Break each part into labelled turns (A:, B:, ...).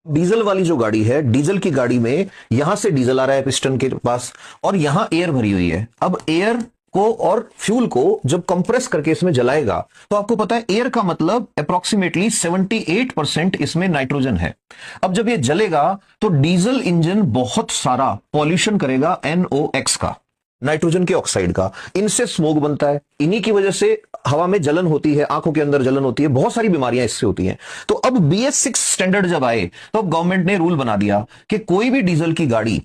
A: Diesel वाली जो गाड़ी है, डीजल की गाड़ी में यहां से डीजल आ रहा है पिस्टन के पास और यहां एयर भरी हुई है। अब एयर को और फ्यूल को जब कंप्रेस करके इसमें जलाएगा तो आपको पता है एयर का मतलब अप्रोक्सीमेटली 78% इसमें नाइट्रोजन है। अब जब ये जलेगा तो डीजल इंजन बहुत सारा पॉल्यूशन करेगा NOx का, नाइट्रोजन के ऑक्साइड का। इनसे स्मोक बनता है, इन्हीं की वजह से हवा में जलन होती है, आंखों के अंदर जलन होती है, बहुत सारी बीमारियां इससे होती हैं। तो अब BS6 स्टैंडर्ड जब आए तो अब गवर्नमेंट ने रूल बना दिया कि कोई भी डीजल की गाड़ी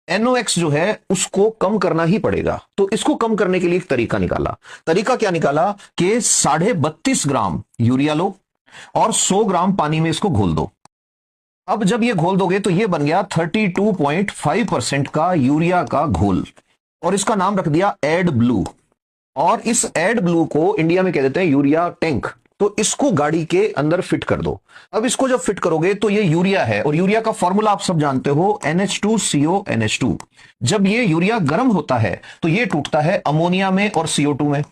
A: NOx जो है उसको कम करना ही पड़ेगा। तो इसको कम करने के लिए एक तरीका निकाला। तरीका क्या निकाला कि 32.5 ग्राम यूरिया लो और 100 ग्राम पानी में इसको घोल दो। अब जब ये घोल दोगे तो ये बन गया 32.5% का यूरिया का घोल और इसका नाम रख दिया एड ब्लू। और इस एड ब्लू को इंडिया में कह देते हैं यूरिया टैंक। तो इसको गाड़ी के अंदर फिट कर दो। अब इसको जब फिट करोगे तो ये यूरिया है और यूरिया का फॉर्मूला आप सब जानते हो NH2CO NH2। जब ये यूरिया गर्म होता है तो ये टूटता है अमोनिया में और CO2 में,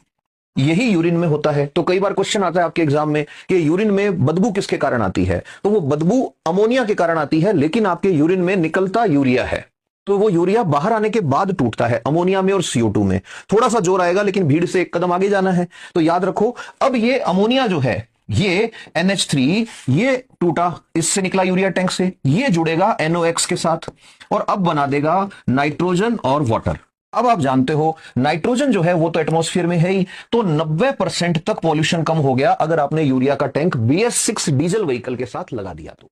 A: यही यूरिन में होता है। तो कई बार क्वेश्चन आता है आपके एग्जाम में कि यूरिन में बदबू किसके कारण आती है, तो वो बदबू अमोनिया के कारण आती है, लेकिन आपके यूरिन में निकलता यूरिया है। तो वो यूरिया बाहर आने के बाद टूटता है अमोनिया में और CO2 में। थोड़ा सा जोर आएगा लेकिन भीड़ से एक कदम आगे जाना है, तो याद रखो। अब ये अमोनिया जो है ये NH3 ये टूटा, इससे निकला यूरिया टैंक से, ये जुड़ेगा NOx के साथ और अब बना देगा नाइट्रोजन और वाटर। अब आप जानते हो नाइट्रोजन जो है वो तो एटमॉस्फेयर में है ही, तो 90% तक पॉल्यूशन कम हो गया अगर आपने यूरिया का टैंक BS6 डीजल व्हीकल के साथ लगा दिया तो।